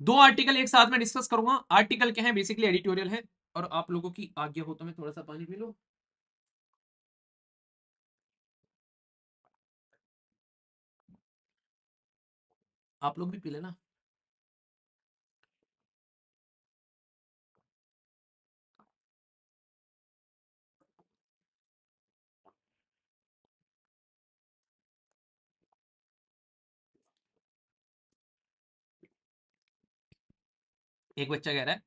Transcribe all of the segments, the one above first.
2 article एक साथ में डिस्कस करूंगा। आर्टिकल क्या है, बेसिकली एडिटोरियल है। और आप लोगों की आज्ञा हो तो मैं थोड़ा सा पानी पी लूं। आप लोग भी पी लेना। एक बच्चा कह रहा है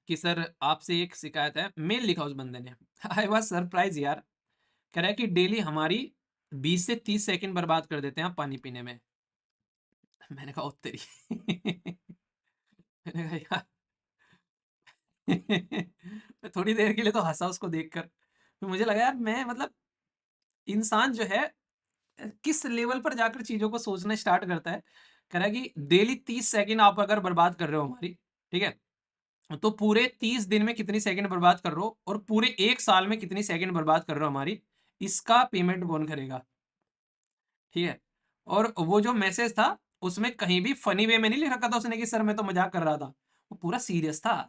कि सर आपसे एक शिकायत है, मेल लिखा उस बंदे ने। आई वाज सरप्राइज यार। कह रहा है कि डेली हमारी 20 से 30 सेकंड बर्बाद कर देते हैं आप पानी पीने में। मैंने कहा ओ तेरी। मैंने कहा यार। मैं थोड़ी देर के लिए तो हंसा उसको देखकर। तो मुझे लगा यार मैं मतलब इंसान जो है किस लेवल पर जाकर चीजों को सोचना स्टार्ट करता है। कह रहा है कि डेली 30 सेकंड आप अगर बर्बाद कर रहे हो हमारी, ठीक है, तो पूरे 30 दिन में कितनी सेकंड बर्बाद कर रहे हो और पूरे 1 साल में कितनी सेकंड बर्बाद कर रहे हो हमारी, इसका पेमेंट कौन करेगा। ठीक है। और वो जो मैसेज था उसमें कहीं भी फनी वे में नहीं लिख रखा था उसने कि सर मैं तो मजाक कर रहा था, वो पूरा सीरियस था।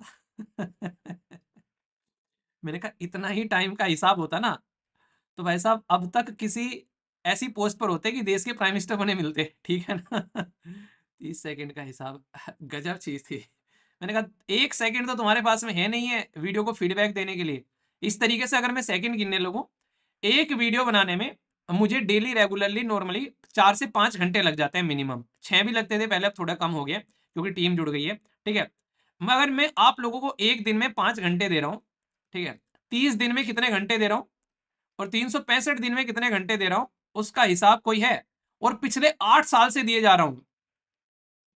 मैंने कहा इतना ही टाइम का हिसाब होता ना तो भाई साहब अब तक किसी ऐसी पोस्ट पर होते कि देश के प्राइम मिनिस्टर बने मिलते, ठीक है ना। 30 सेकंड का हिसाब। गजब चीज थी। मैंने कहा 1 सेकंड तो तुम्हारे पास में है नहीं है वीडियो को फीडबैक देने के लिए। इस तरीके से अगर मैं सेकंड गिनने लगूं एक वीडियो बनाने में, मुझे डेली रेगुलरली नॉर्मली 4 से 5 घंटे लग जाते हैं मिनिमम। 6 भी लगते थे पहले, अब थोड़ा कम हो गया क्योंकि टीम जुड़ गई है। ठीक है। मगर मैं आप लोगों को एक दिन में 5 घंटे दे रहा हूं, ठीक है, 30 दिन में कितने घंटे दे रहा हूं और 365 दिन में कितने घंटे दे रहा हूं उसका हिसाब कोई है। और पिछले 8 साल से दिए जा रहा हूं,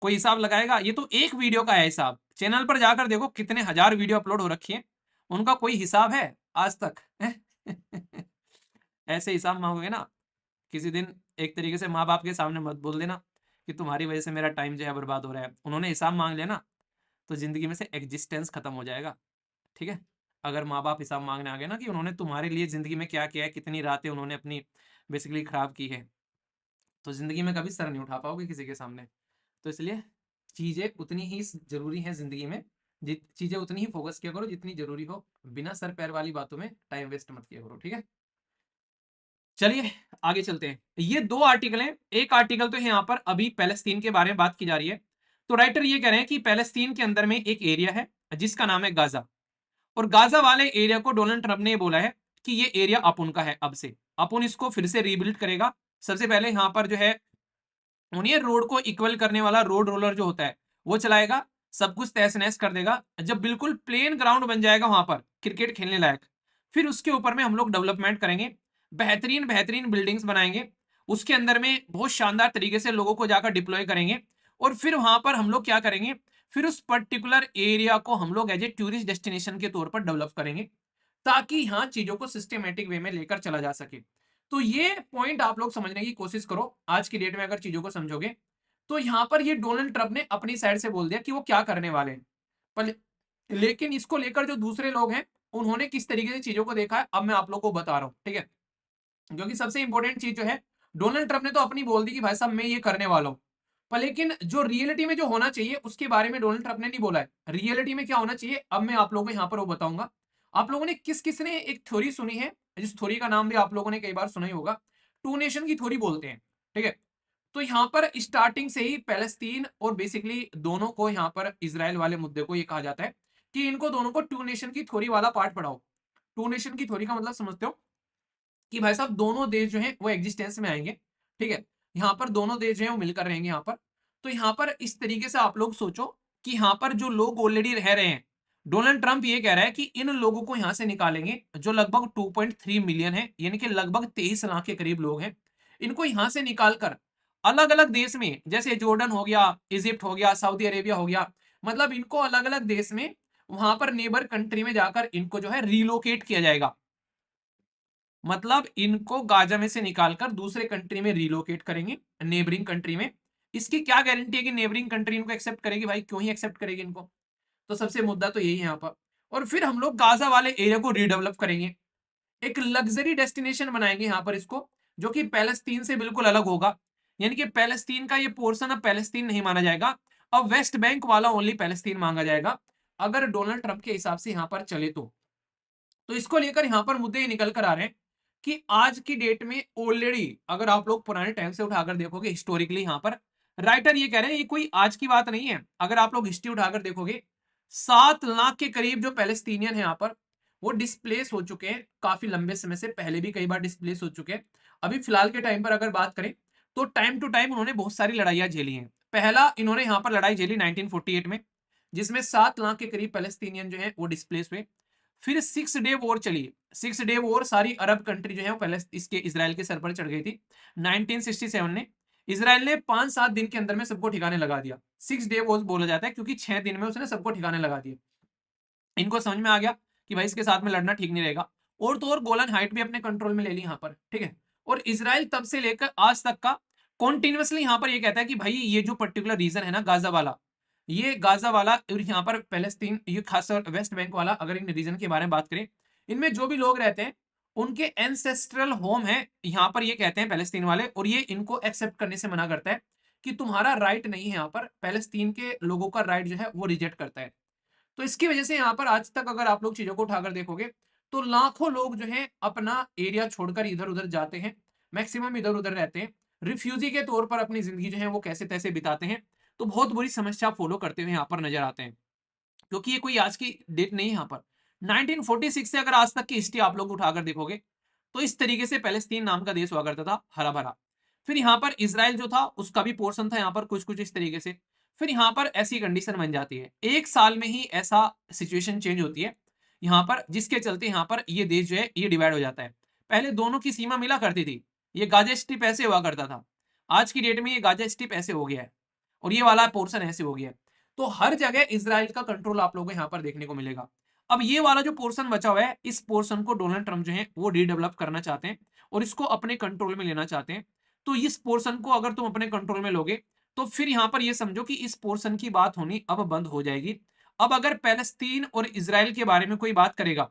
कोई हिसाब लगाएगा। ये तो एक वीडियो का है हिसाब, चैनल पर जाकर देखो कितने हजार वीडियो अपलोड हो रखी है, उनका कोई हिसाब है आज तक। ऐसे हिसाब मांगोगे ना किसी दिन, एक तरीके से माँ बाप के सामने मत बोल देना कि तुम्हारी वजह से मेरा टाइम जो है बर्बाद हो रहा है। उन्होंने हिसाब मांग लिया ना तो जिंदगी में से एग्जिस्टेंस खत्म हो जाएगा। ठीक है। अगर माँ बाप हिसाब मांगने आ गए ना कि उन्होंने तुम्हारे लिए जिंदगी में क्या किया है, कितनी रातें उन्होंने अपनी बेसिकली खराब की है, तो जिंदगी में कभी सर नहीं उठा पाओगे किसी के सामने। तो इसलिए चीजें उतनी ही जरूरी हैं जिंदगी में, चीजें उतनी ही फोकस किया करो जितनी जरूरी हो। बिना सर पैर वाली बातों में टाइम वेस्ट मत किया करो। ठीक है। चलिए आगे चलते हैं। ये 2 आर्टिकल हैं। एक आर्टिकल तो यहाँ पर अभी पैलेस्तीन के बारे में बात की जा रही है। तो राइटर ये कह रहे हैं कि पैलेस्तीन के अंदर में एक एरिया है जिसका नाम है गाजा। और गाजा वाले एरिया को डोनाल्ड ट्रंप ने बोला है कि ये एरिया अपुन का है, अब से अपुन इसको फिर से रीबिल्ड करेगा। सबसे पहले यहाँ पर जो है उन्हें रोड को इक्वल करने वाला रोड रोलर जो होता है वो चलाएगा, सब कुछ तहस नहस कर देगा। जब बिल्कुल प्लेन ग्राउंड बन जाएगा वहां पर क्रिकेट खेलने लायक, फिर उसके ऊपर में हम लोग डेवलपमेंट करेंगे, बेहतरीन बेहतरीन बिल्डिंग्स बनाएंगे, उसके अंदर में बहुत शानदार तरीके से लोगों को जाकर डिप्लॉय करेंगे। और फिर वहां पर हम लोग क्या करेंगे, फिर उस पर्टिकुलर एरिया को हम लोग एज ए टूरिस्ट डेस्टिनेशन के तौर पर डेवलप करेंगे ताकि यहाँ चीजों को सिस्टमेटिक वे में लेकर चला जा सके। तो ये पॉइंट आप लोग समझने की कोशिश करो आज की डेट में अगर चीजों को समझोगे। तो यहां पर ये डोनाल्ड ट्रंप ने अपनी साइड से बोल दिया कि वो क्या करने वाले हैं। पर लेकिन इसको लेकर जो दूसरे लोग हैं उन्होंने किस तरीके से चीजों को देखा है अब मैं आप लोग को बता रहा हूं। ठीक है। क्योंकि सबसे इंपॉर्टेंट चीज जो है, डोनाल्ड ट्रंप ने तो अपनी बोल दी कि भाई साहब मैं ये करने वाला हूं, पर लेकिन जो रियलिटी में जो होना चाहिए उसके बारे में डोनाल्ड ट्रंप ने नहीं बोला है। रियलिटी में क्या होना चाहिए अब मैं आप लोगों को यहाँ पर वो बताऊंगा। आप लोगों ने किस किस ने एक थ्योरी सुनी है, जिस थ्योरी का नाम भी आप लोगों ने कई बार सुना ही होगा, टू नेशन की थ्योरी बोलते हैं। ठीक है। तो यहाँ पर स्टार्टिंग से ही पैलेस्तीन और बेसिकली दोनों को यहाँ पर इसराइल वाले मुद्दे को ये कहा जाता है कि इनको दोनों को टू नेशन की थ्योरी वाला पार्ट पढ़ाओ। टू नेशन की थ्योरी का मतलब समझते हो कि भाई साहब दोनों देश जो है वो एग्जिस्टेंस में आएंगे। ठीक है। यहाँ पर दोनों देश जो है वो मिलकर रहेंगे यहाँ पर। तो यहाँ पर इस तरीके से आप लोग सोचो कि यहाँ पर जो लोग ऑलरेडी रह रहे हैं, डोनाल्ड ट्रंप ये कह रहा है कि इन लोगों को यहाँ से निकालेंगे जो लगभग 2.3 मिलियन है, यानी कि लगभग 23 लाख के करीब लोग हैं। इनको यहाँ से निकालकर अलग अलग देश में, जैसे जॉर्डन हो गया, इजिप्ट हो गया, सऊदी अरेबिया हो गया, मतलब इनको अलग अलग देश में वहां पर नेबर कंट्री में जाकर इनको जो है रिलोकेट किया जाएगा। मतलब इनको गाजा में से निकालकर दूसरे कंट्री में रिलोकेट करेंगे, नेबरिंग कंट्री में। इसकी क्या गारंटी है कि नेबरिंग कंट्री इनको एक्सेप्ट करेगी, भाई क्यों ही एक्सेप्ट करेगी इनको। तो सबसे मुद्दा तो यही है यहाँ पर। और फिर हम लोग गाजा वाले एरिया को रीडेवलप करेंगे, एक लग्जरी डेस्टिनेशन बनाएंगे यहाँ पर इसको, जो कि पैलेस्तीन से बिल्कुल अलग होगा। यानी कि पैलेस्तीन का ये पोर्शन अब पैलेस्तीन नहीं माना जाएगा, अब वेस्ट बैंक वाला ओनली पैलेस्तीन मांगा जाएगा अगर डोनाल्ड ट्रंप के हिसाब से यहां पर चले तो इसको लेकर यहां पर मुद्दे ये निकल कर आ रहे हैं कि आज की डेट में ऑलरेडी अगर आप लोग पुराने टाइम से उठाकर देखोगे हिस्टोरिकली यहां पर राइटर ये कह रहे हैं ये कोई आज की बात नहीं है, अगर आप लोग हिस्ट्री उठाकर देखोगे 7 लाख के करीब जो पैलेस्तीनियन है यहां पर वो डिस्प्लेस हो चुके हैं काफी लंबे समय से, पहले भी कई बार डिस्प्लेस हो चुके हैं। अभी फिलहाल के टाइम पर अगर बात करें तो टाइम टू टाइम उन्होंने बहुत सारी लड़ाइयां झेली हैं। पहला इन्होंने यहां पर लड़ाई झेली 1948 में जिसमें 7 लाख के करीब पैलेस्तीनियन जो है वो डिस्प्लेस हुए। फिर 6 डे वॉर चली। 6 डे वॉर सारी अरब कंट्री जो है वो पहले इसके इजराइल के सर पर चढ़ गई थी 1967 में। इजराइल ने 5-7 दिन के अंदर में सबको ठिकाने लगा दिया। 6 डे वॉर बोला जाता है क्योंकि 6 दिन में उसने सबको ठिकाने लगा दिया। इनको समझ में आ गया कि भाई इसके साथ में लड़ना ठीक नहीं रहेगा। और तो और गोलन हाइट भी अपने कंट्रोल में ले ली यहाँ पर, ठीक है। और इजराइल तब से लेकर आज तक का कॉन्टिन्यूसली यहाँ पर ये कहता है कि भाई ये जो पर्टिकुलर रीजन है ना गाजा वाला, ये गाजा वाला और यहाँ पर पैलेस्तीन, ये खासकर वेस्ट बैंक वाला, अगर इन रीजन के बारे में बात करें, इनमें जो भी लोग रहते हैं उनके एंसेस्ट्रल होम है यहाँ पर, ये कहते हैं पैलेस्तीन वाले। और ये इनको एक्सेप्ट करने से मना करता है कि तुम्हारा राइट नहीं है यहाँ पर, पैलेस्तीन के लोगों का राइट जो है वो रिजेक्ट करता है। तो इसकी वजह से यहाँ पर आज तक अगर आप लोग चीजों को उठाकर देखोगे तो लाखों लोग जो है अपना एरिया छोड़कर इधर उधर जाते हैं, मैक्सिमम इधर उधर रहते हैं, रिफ्यूजी के तौर पर अपनी जिंदगी जो है वो कैसे तैसे बिताते हैं। तो बहुत बुरी समस्या फॉलो करते हुए यहाँ पर नजर आते हैं, क्योंकि ये कोई आज की डेट नहीं है। यहाँ पर 1946 से अगर आज तक की हिस्ट्री आप लोग उठाकर देखोगे तो इस तरीके से पैलेस्तीन नाम का देश हुआ करता था, हरा भरा। फिर यहाँ पर इसराइल जो था उसका भी पोर्शन था यहाँ पर कुछ कुछ इस तरीके से। फिर यहाँ पर ऐसी कंडीशन बन जाती है, एक साल में ही ऐसा सिचुएशन चेंज होती है यहाँ पर, जिसके चलते यहाँ पर ये देश जो है ये डिवाइड हो जाता है। पहले दोनों की सीमा मिला करती थी, ये गाजा स्ट्रिप ऐसे हुआ करता था, आज की डेट में ये गाजा स्ट्रिप ऐसे हो गया है और ये वाला पोर्शन ऐसे हो गया है। तो हर जगह इसराइल का कंट्रोल आप लोगों को यहाँ पर देखने को मिलेगा। अब ये वाला जो पोर्शन बचा हुआ है, इस पोर्शन को डोनाल्ड ट्रंप जो है वो रीडेवलप करना चाहते हैं और इसको अपने कंट्रोल में लेना चाहते हैं। तो इस पोर्शन को अगर तुम अपने कंट्रोल में लोगे तो फिर यहां पर ये समझो कि इस पोर्शन की बात होनी अब बंद हो जाएगी। अब अगर पैलेस्तीन और इजराइल के बारे में कोई बात करेगा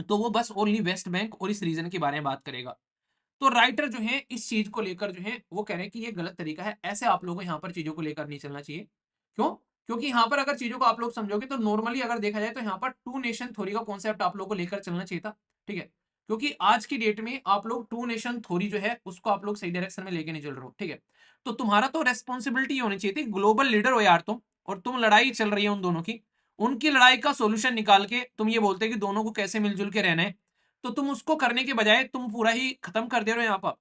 तो वो बस ओनली वेस्ट बैंक और इस रीजन के बारे में बात करेगा। तो राइटर जो है इस चीज को लेकर जो है वो कह रहे हैं कि ये गलत तरीका है, ऐसे आप लोगों को यहाँ पर चीजों को लेकर नहीं चलना चाहिए। क्यों? क्योंकि यहाँ पर अगर चीजों को आप लोग समझोगे तो नॉर्मली अगर देखा जाए तो यहाँ पर टू नेशन थ्योरी का कॉन्सेप्ट आप लोगों को लेकर चलना चाहिए था, ठीक है। क्योंकि आज की डेट में आप लोग टू नेशन थ्योरी जो है उसको आप लोग सही डायरेक्शन में लेके नहीं चल रहे हो, ठीक है। तो तुम्हारा तो रेस्पॉन्सिबिलिटी होनी चाहिए थी, ग्लोबल लीडर हो यार तुम, और तुम लड़ाई चल रही है उन दोनों की, उनकी लड़ाई का सोल्यूशन निकाल के तुम ये बोलते कि दोनों को कैसे मिलजुल के रहना है, तो तुम उसको करने के बजाय तुम पूरा ही खत्म कर दे रहे हो यहाँ पर।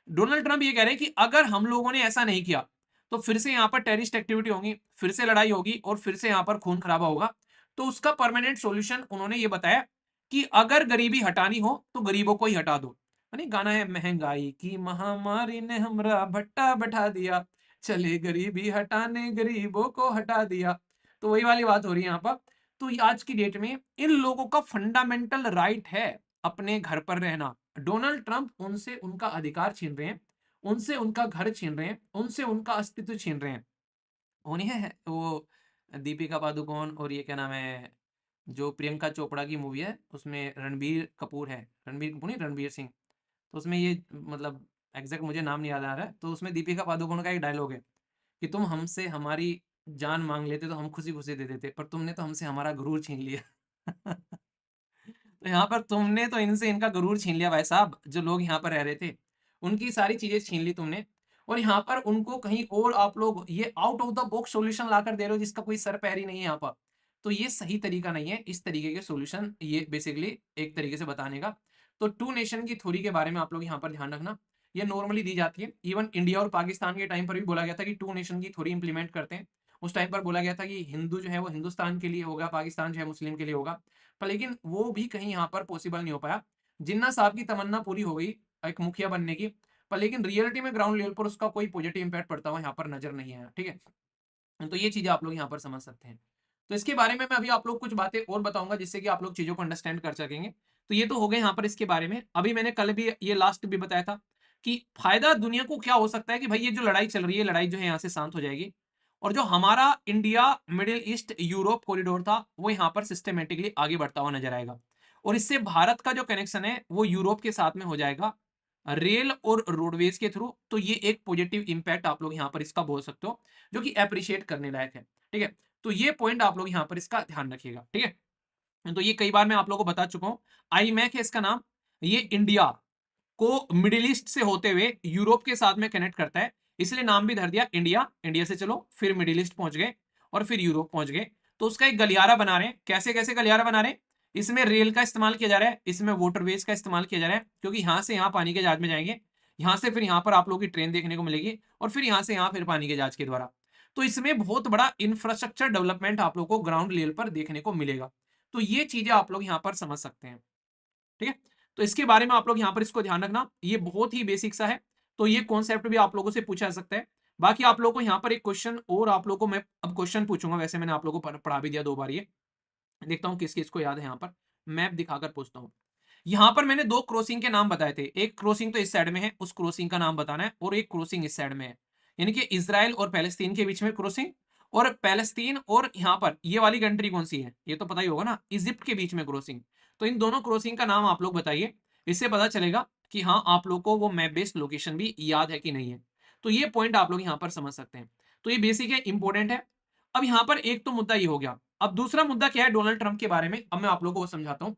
डोनाल्ड ट्रंप ये कह रहे हैं कि अगर हम लोगों ने ऐसा नहीं किया तो फिर से यहाँ पर टेररिस्ट एक्टिविटी होगी, फिर से लड़ाई होगी और फिर से यहाँ पर खून खराबा होगा। तो उसका परमानेंट सॉल्यूशन उन्होंने ये बताया कि अगर गरीबी हटानी हो तो गरीबों को ही हटा दो। यानी गाना है, महंगाई की महामारी ने हमरा भट्टा बैठा दिया, चले गरीबी हटाने गरीबों को हटा दिया। तो वही वाली बात हो रही है यहाँ पर। तो आज की डेट में इन लोगों का फंडामेंटल राइट है अपने घर पर रहना। डोनाल्ड ट्रंप उनसे उनका अधिकार छीन रहे हैं, उनसे उनका घर छीन रहे हैं, उनसे उनका अस्तित्व छीन रहे हैं। वो नहीं है वो दीपिका पादुकोण और ये क्या नाम है, जो प्रियंका चोपड़ा की मूवी है उसमें रणबीर कपूर है, रणबीर कपूर नहीं रणबीर सिंह। तो उसमें ये मतलब एग्जैक्ट मुझे नाम नहीं याद आ रहा है। तो उसमें दीपिका पादुकोण का एक डायलॉग है कि तुम हमसे हमारी जान मांग लेते तो हम खुशी खुशी दे देते, पर तुमने तो हमसे हमारा गुरूर छीन लिया। तो यहाँ पर तुमने तो इनसे इनका गुरूर छीन लिया भाई साहब, जो लोग यहाँ पर रह रहे थे उनकी सारी चीजें छीन ली तुमने। और यहाँ पर उनको कहीं और आप लोग ये out of the box solution लाकर दे रहे हो जिसका कोई सर पैर ही नहीं है यहाँ पर। तो ये सही तरीका नहीं है, इस तरीके के सॉल्यूशन ये बेसिकली एक तरीके से बताने का। तो टू नेशन की थ्योरी के बारे में आप लोग यहाँ पर ध्यान रखना, ये नॉर्मली दी जाती है। इवन इंडिया और पाकिस्तान के टाइम पर भी बोला गया था कि टू नेशन की थ्योरी इंप्लीमेंट करते हैं। उस टाइम पर बोला गया था कि हिंदू जो है वो हिंदुस्तान के लिए होगा, पाकिस्तान जो है मुस्लिम के लिए होगा। पर लेकिन वो भी कहीं यहाँ पर पॉसिबल नहीं हो पाया। जिन्ना साहब की तमन्ना पूरी हो गई एक मुखिया बनने की, पर लेकिन रियलिटी में ग्राउंड लेवल पर उसका कोई पॉजिटिव इंपैक्ट पड़ता हुआ यहाँ पर नजर नहीं आया, ठीक है। तो ये चीजें आप लोग यहाँ पर समझ सकते हैं। तो इसके बारे में मैं अभी आप लोग कुछ बातें और बताऊंगा जिससे कि आप लोग चीजों को अंडरस्टैंड कर सकेंगे। तो ये तो हो गए यहाँ पर इसके बारे में। अभी मैंने कल भी ये लास्ट भी बताया था कि फायदा दुनिया को क्या हो सकता है कि भाई ये जो लड़ाई चल रही है, लड़ाई जो है यहाँ से शांत हो जाएगी और जो हमारा India middle east Europe corridor था वो यहाँ पर सिस्टमेटिकली आगे बढ़ता हुआ नजर आएगा। और इससे भारत का जो कनेक्शन है वो यूरोप के साथ में हो जाएगा, रेल और रोडवेज के थ्रू, तो ये एक पॉजिटिव इंपैक्ट आप लोग यहाँ पर इसका बोल सकते हो, जो कि अप्रिशिएट करने लायक है। ठीक है, तो ये पॉइंट आप लोग यहाँ पर इसका ध्यान रखिएगा। ठीक है, तो ये कई बार मैं आप लोगों को बता चुका हूँ। आईमैक है इसका नाम। ये इंडिया को मिडिल ईस्ट से होते हुए यूरोप के साथ में कनेक्ट करता है, इसलिए नाम भी धर दिया इंडिया। इंडिया से चलो फिर मिडिल ईस्ट पहुंच गए और फिर यूरोप पहुंच गए। तो उसका एक गलियारा बना रहे हैं। कैसे कैसे गलियारा बना रहे हैं? इसमें रेल का इस्तेमाल किया जा रहा है, इसमें वाटरवेज का इस्तेमाल किया जा रहा है, क्योंकि यहां से यहाँ पानी के जहाज में जाएंगे, यहां से फिर यहाँ पर आप लोगों की ट्रेन देखने को मिलेगी, और फिर यहाँ से यहाँ फिर पानी के जहाज के द्वारा। तो इसमें बहुत बड़ा इंफ्रास्ट्रक्चर डेवलपमेंट आप लोग को ग्राउंड लेवल पर देखने को मिलेगा। तो ये चीजें आप लोग यहाँ पर समझ सकते हैं। ठीक है, तो इसके बारे में आप लोग यहाँ पर इसको ध्यान रखना, ये बहुत ही बेसिक सा है। तो ये कॉन्सेप्ट भी आप लोगों से पूछा जा सकता है। बाकी आप लोगों को यहाँ पर एक क्वेश्चन और आप लोगों को मैं अब क्वेश्चन पूछूंगा, वैसे मैंने आप लोगों को पढ़ा भी दिया 2 बार ये। देखता हूँ किस किस को याद है, यहाँ पर मैप दिखाकर पूछता हूँ। यहाँ पर मैंने 2 क्रॉसिंग के नाम बताए थे, एक क्रॉसिंग तो इस साइड में है, उस क्रॉसिंग का नाम बताना है, और एक क्रॉसिंग इस साइड में है, यानी कि इजराइल और पैलेस्तीन के बीच में क्रॉसिंग, और पैलेस्तीन और यहाँ पर ये वाली कंट्री कौन सी है, ये तो पता ही होगा ना, इजिप्ट के बीच में क्रॉसिंग। तो इन दोनों क्रॉसिंग का नाम आप लोग बताइए, इससे पता चलेगा कि हाँ आप लोग को वो मैप बेस्ड लोकेशन भी याद है कि नहीं है। तो ये पॉइंट आप लोग यहाँ पर समझ सकते हैं। तो ये बेसिक है, इंपॉर्टेंट है। अब यहाँ पर एक तो मुद्दा ये हो गया। अब दूसरा मुद्दा क्या है डोनाल्ड ट्रंप के बारे में, अब मैं आप लोगों को वो समझाता हूँ।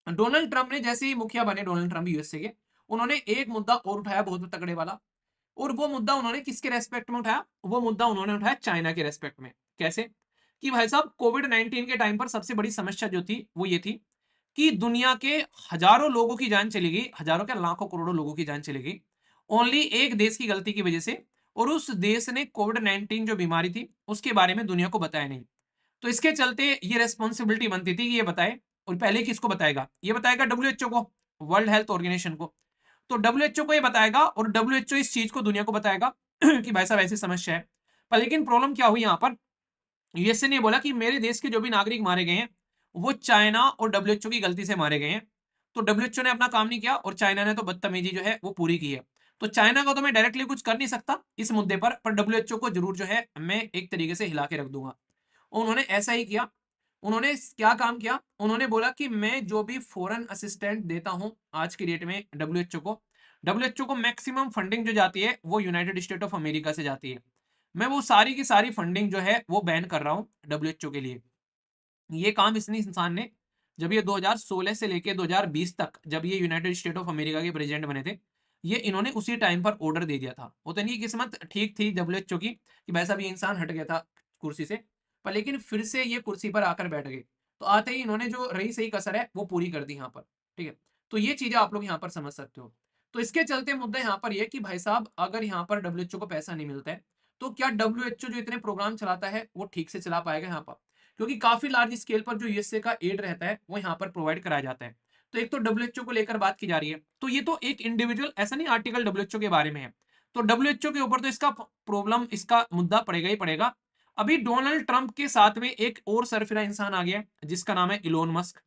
डोनाल्ड ट्रंप ने जैसे ही मुखिया बने, डोनाल्ड ट्रंप यूएसए के, उन्होंने एक मुद्दा और उठाया बहुत तगड़े वाला। और वो मुद्दा उन्होंने किसके रेस्पेक्ट में उठाया? वो मुद्दा उन्होंने उठाया चाइना के रेस्पेक्ट में। कैसे? कि भाई साहब कोविड-19 के टाइम पर सबसे बड़ी समस्या जो थी वो ये थी कि दुनिया के हजारों लोगों की जान चली गई, हजारों क्या लाखों करोड़ों लोगों की जान चली गई, ओनली एक देश की गलती की वजह से। और उस देश ने कोविड-19 जो बीमारी थी उसके बारे में दुनिया को बताया नहीं। तो इसके चलते ये रेस्पॉन्सिबिलिटी बनती थी कि ये बताए। और पहले किसको बताएगा? ये बताएगा डब्ल्यूएचओ को, वर्ल्ड हेल्थ ऑर्गेनाइजेशन को। तो डब्ल्यूएचओ को ये बताएगा और डब्ल्यूएचओ इस चीज को दुनिया को बताएगा कि भाई साहब ऐसी समस्या है। पर लेकिन प्रॉब्लम क्या हुई यहाँ पर? यूएसए ने बोला कि मेरे देश के जो भी नागरिक मारे गए हैं वो चाइना और डब्ल्यूएचओ की गलती से मारे गए हैं। तो डब्ल्यूएचओ ने अपना काम नहीं किया और चाइना ने तो बदतमीजी जो है वो पूरी की है। तो चाइना को तो मैं डायरेक्टली कुछ कर नहीं सकता इस मुद्दे पर डब्ल्यूएचओ को जरूर जो है मैं एक तरीके से हिला के रख दूंगा। उन्होंने ऐसा ही किया। उन्होंने क्या काम किया? उन्होंने बोला कि मैं जो भी फॉरेन असिस्टेंट देता हूं आज की डेट में डब्ल्यूएचओ को मैक्सिमम फंडिंग जो जाती है वो यूनाइटेड स्टेट ऑफ अमेरिका से जाती है। मैं वो सारी की सारी फंडिंग जो है वो बैन कर रहा हूं डब्ल्यूएचओ के लिए। ये काम इसने इंसान ने, जब ये 2016 से लेके 2020 तक जब ये यूनाइटेड स्टेट ऑफ अमेरिका के प्रेसिडेंट बने थे, ये इन्होंने उसी टाइम पर ऑर्डर दे दिया था। वो तो नहीं किस्मत ठीक थी डब्ल्यूएचओ की कि भाई साहब ये इंसान हट गया था कुर्सी से, पर लेकिन फिर से ये कुर्सी पर आकर बैठ गए। तो आते ही इन्होंने जो रही सही कसर है वो पूरी कर दी यहाँ पर। ठीक है, तो ये चीजें आप लोग यहाँ पर समझ सकते हो। तो इसके चलते मुद्दा यहाँ पर ये कि भाई साहब अगर यहाँ पर डब्ल्यूएचओ को पैसा नहीं मिलता है तो क्या डब्ल्यूएचओ जो इतने प्रोग्राम चलाता है वो ठीक से चला पाएगा यहाँ पर? क्योंकि काफी लार्ज स्केल पर जो यूएसए का एड रहता है वो यहाँ पर प्रोवाइड कराया जाता है। तो एक तो डब्ल्यूएचओ को लेकर बात की जा रही है, तो ये तो एक इंडिविजुअल ऐसा नहीं आर्टिकल डब्ल्यूएचओ के बारे में है। तो डब्ल्यूएचओ के ऊपर तो इसका प्रॉब्लम, इसका मुद्दा पड़ेगा ही पड़ेगा। अभी डोनाल्ड ट्रंप के साथ में एक और सरफिरा इंसान आ गया जिसका नाम है इलोन मस्क।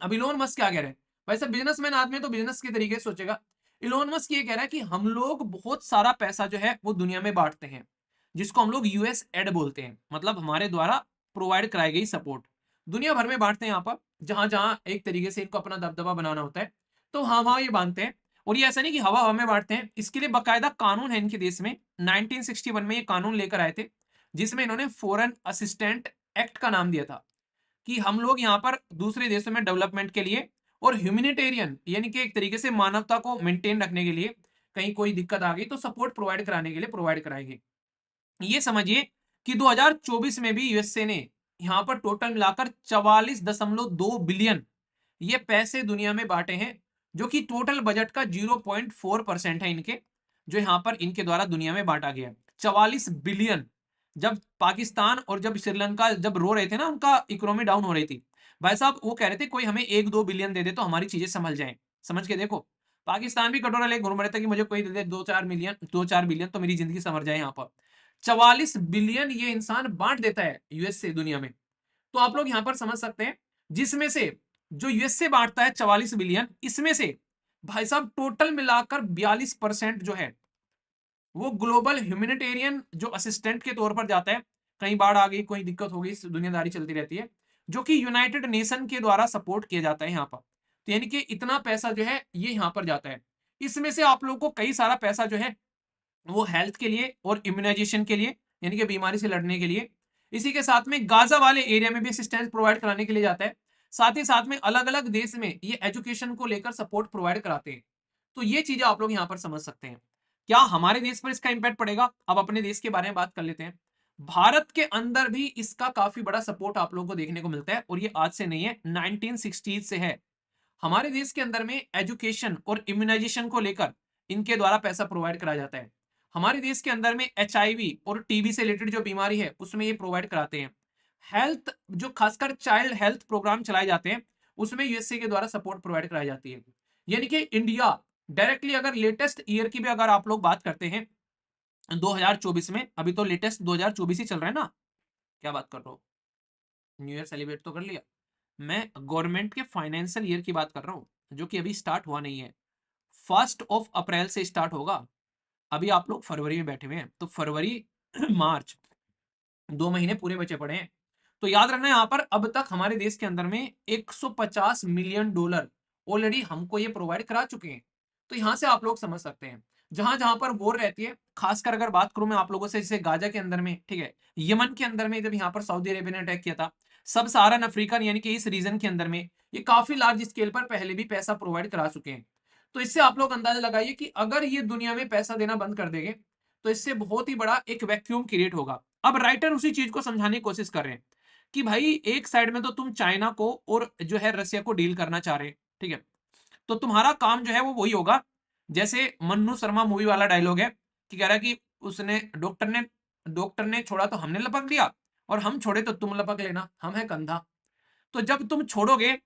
अब इलोन मस्क क्या कह रहे हैं? वैसे बिजनेसमैन आदमी तो बिजनेस के तरीके से सोचेगा। इलोन मस्क ये कह रहा है कि हम लोग बहुत सारा पैसा जो है वो दुनिया में बांटते हैं, जिसको हम लोग यूएस एड बोलते हैं, मतलब हमारे द्वारा प्रोवाइड कराई गई सपोर्ट दुनिया भर में बांटते हैं। यहाँ पर जहां जहां एक तरीके से इनको अपना दबदबा बनाना होता है तो हाँ वहां ये बांधते हैं। और ये ऐसा नहीं कि हवा हवा में बांटते हैं, इसके लिए बाकायदा कानून है इनके देश में। 1961 में ये कानून लेकर आए थे जिसमें इन्होंने फॉरेन असिस्टेंट एक्ट का नाम दिया था कि हम लोग यहाँ पर दूसरे देशों में डेवलपमेंट के लिए और ह्यूमैनिटेरियन यानी कि एक तरीके से मानवता को मेंटेन रखने के लिए कहीं कोई दिक्कत आ गई तो सपोर्ट प्रोवाइड कराने के लिए प्रोवाइड कराएंगे। ये समझिए कि 2024 में भी यूएसए ने यहाँ पर टोटल मिलाकर 44.2 बिलियन ये पैसे दुनिया में बांटे हैं, जो कि टोटल बजट का 0.4% है इनके, जो यहाँ पर इनके द्वारा दुनिया में बांटा गया है 44 बिलियन। जब पाकिस्तान और जब श्रीलंका जब रो रहे थे ना, उनका इकोनॉमी डाउन हो रही थी, भाई साहब वो कह रहे थे कोई हमें 1-2 बिलियन दे दे तो हमारी चीजें संभल जाएं। समझ के देखो, पाकिस्तान भी कटोरा लेके घूम रहा था कि मुझे कोई दे दे 2-4 बिलियन तो मेरी जिंदगी संभल जाए। यहाँ पर 44 बिलियन ये इंसान बांट देता है यूएस से दुनिया में। तो आप लोग यहां पर समझ सकते हैं, जिसमें से जो यूएसए बांटता है 44 बिलियन, इसमें से भाई साहब टोटल मिलाकर 42% जो है वो ग्लोबल ह्यूमैनिटेरियन जो असिस्टेंट के तौर पर जाता है। कहीं बाढ़ आ गई, कोई दिक्कत हो गई, दुनियादारी चलती रहती है, जो कि यूनाइटेड नेशन के द्वारा सपोर्ट किया जाता है यहाँ पर। तो यानी कि इतना पैसा जो है ये यहाँ पर जाता है। इसमें से आप लोगों को कई सारा पैसा जो है वो हेल्थ के लिए और इम्यूनाइजेशन के लिए, यानी कि बीमारी से लड़ने के लिए, इसी के साथ में गाजा वाले एरिया में भी असिस्टेंस प्रोवाइड कराने के लिए जाता है। साथ ही साथ में अलग अलग देश में ये एजुकेशन को लेकर सपोर्ट प्रोवाइड कराते हैं। तो ये चीजें आप लोग यहाँ पर समझ सकते हैं। क्या हमारे देश पर इसका इंपैक्ट पड़ेगा? अब अपने देश के बारे में बात कर लेते हैं। भारत के अंदर भी इसका काफी बड़ा सपोर्ट आप लोगों को देखने को मिलता है, और ये आज से नहीं है, 1960s से है। हमारे देश के अंदर में एजुकेशन और इम्यूनाइजेशन को लेकर इनके द्वारा पैसा प्रोवाइड कराया जाता है। हमारे देश के अंदर में एचआईवी और टीबी से रिलेटेड जो बीमारी है उसमें ये प्रोवाइड कराते हैं। हेल्थ जो खासकर चाइल्ड हेल्थ प्रोग्राम चलाए जाते हैं उसमें यूएसए के द्वारा सपोर्ट प्रोवाइड कराई जाती है। यानी कि इंडिया डायरेक्टली, अगर लेटेस्ट ईयर की भी अगर आप लोग बात करते हैं 2024 में, अभी तो लेटेस्ट 2024 ही चल रहा है ना, क्या बात कर रहा हूँ, न्यू ईयर सेलिब्रेट तो कर लिया। मैं गवर्नमेंट के फाइनेंशियल ईयर की बात कर रहा हूँ, जो कि अभी स्टार्ट हुआ नहीं है। 1 अप्रैल से स्टार्ट होगा। अभी आप लोग फरवरी में बैठे हुए हैं, तो फरवरी मार्च 2 महीने पूरे बचे पड़े हैं। तो याद रखना, यहां पर अब तक हमारे देश के अंदर में $150 मिलियन ऑलरेडी हमको ये प्रोवाइड करा चुके हैं। तो यहां से आप लोग समझ सकते हैं, जहां जहां पर वॉर रहती है, खासकर अगर बात करूं मैं आप लोगों से, जैसे गाजा के अंदर में, ठीक है, यमन के अंदर में जब यहाँ पर सऊदी अरेबिया ने अटैक किया था, सब सहारन अफ्रीका यानी कि इस रीजन के अंदर में ये काफी लार्ज स्केल पर पहले भी पैसा प्रोवाइड करा चुके हैं। तो इससे आप लोग अंदाजा लगाइए कि अगर ये दुनिया में पैसा देना बंद कर देंगे तो इससे बहुत ही बड़ा एक वैक्यूम क्रिएट होगा। अब राइटर उसी चीज को समझाने की कोशिश कर रहे हैं कि भाई एक साइड में तो तुम चाइना को और जो है रसिया को डील करना चाह रहे हैं, ठीक है, तो तुम्हारा काम जो है वो वही होगा, जैसे मन्नू शर्मा मूवी वाला डायलॉग है कि कह रहा है कि उसने डॉक्टर ने छोड़ा तो हमने लपक लिया, और हम छोड़े तो तुम लपक लेना, हम है कंधा। तो जब तुम छोड़ोगे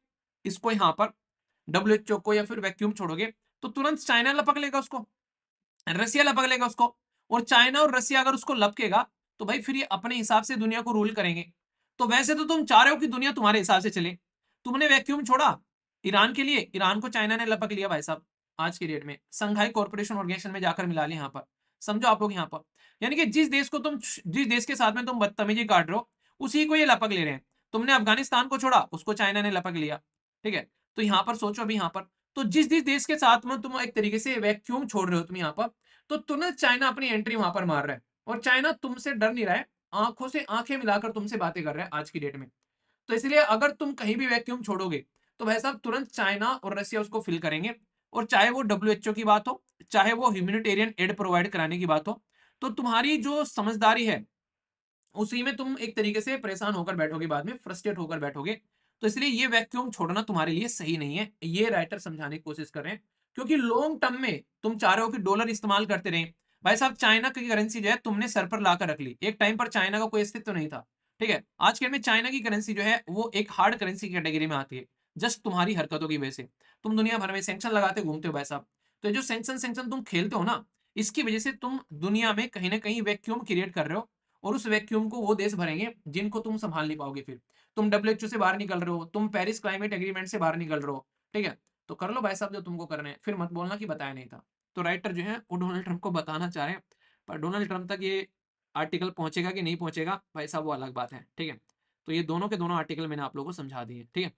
इसको यहां पर डब्ल्यूएचओ को या फिर वैक्यूम छोड़ोगे, तो तुरंत चाइना लपक लेगा उसको, रसिया लपक लेगा उसको, और चाइना और रसिया अगर उसको लपकेगा तो भाई फिर ये अपने हिसाब से दुनिया को रूल करेंगे। तो वैसे तो तुम चाह रहे हो कि दुनिया तुम्हारे हिसाब से चले, तुमने वैक्यूम छोड़ा ईरान के लिए, ईरान को चाइना ने लपक लिया भाई साहब, आज के डेट में संघाई कॉर्पोरेशन ऑर्गेनाइजेशन में जाकर मिला लिया। यहाँ पर समझो आप लोग, यहाँ पर यानी कि जिस देश के साथ में तुम बदतमीजी काट रहे हो उसी को ये लपक ले रहे हैं। तुमने अफगानिस्तान को छोड़ा, उसको चाइना ने लपक लिया, ठीक है। तो यहाँ पर सोचो अभी यहाँ पर, तो जिस जिस देश के साथ में तुम एक तरीके से वैक्यूम छोड़ रहे हो तुम यहाँ पर, तो तुरंत चाइना अपनी एंट्री वहां पर मार रहा है, और चाइना तुमसे डर नहीं रहा है, आंखों से आंखें मिलाकर तुमसे बातें कर रहा है आज की डेट में। तो इसलिए अगर तुम कहीं भी वैक्यूम छोड़ोगे तो भाई साहब तुरंत चाइना और रसिया उसको फिल करेंगे, और चाहे वो डब्ल्यूएचओ की बात हो, चाहे वो ह्यूमैनिटेरियन एड प्रोवाइड कराने की बात हो, तो तुम्हारी जो समझदारी है उसी में तुम एक तरीके से परेशान होकर बैठोगे, बाद में फ्रस्ट्रेट होकर बैठोगे। तो इसलिए ये वैक्यूम छोड़ना तुम्हारे लिए सही नहीं है, ये राइटर समझाने की कोशिश कर रहे हैं। क्योंकि लॉन्ग टर्म में तुम चाह रहे हो कि डॉलर इस्तेमाल करते रहे। भाई साहब चाइना की करेंसी जो है तुमने सर पर लाकर रख ली, एक टाइम पर चाइना का कोई अस्तित्व नहीं था, ठीक है। आज के में चाइना की करेंसी जो है वो एक हार्ड करेंसी कैटेगरी में आती है, जस्ट तुम्हारी हरकतों की वजह से। तुम दुनिया भर में सैंक्शन लगाते घूमते हो भाई साहब। तो ये जो सैंक्शन सैंक्शन तुम खेलते हो ना, इसकी वजह से तुम दुनिया में कहीं ना कहीं वैक्यूम क्रिएट कर रहे हो, और उस वैक्यूम को वो देश भरेंगे जिनको तुम संभाल नहीं पाओगे। फिर तुम डब्ल्यूएचओ से बाहर निकल रहे हो, तुम पेरिस क्लाइमेट एग्रीमेंट से बाहर निकल रहे हो, ठीक है। तो कर लो भाई साहब जो तुमको करना है, फिर मत बोलना कि बताया नहीं था। तो राइटर जो है वो डोनाल्ड ट्रंप को बताना चाह रहे हैं, पर डोनाल्ड ट्रंप तक ये आर्टिकल पहुंचेगा कि नहीं पहुंचेगा भाई साहब वो अलग बात है, ठीक है। तो ये दोनों के दोनों आर्टिकल मैंने आप लोगों को समझा दिए, ठीक है।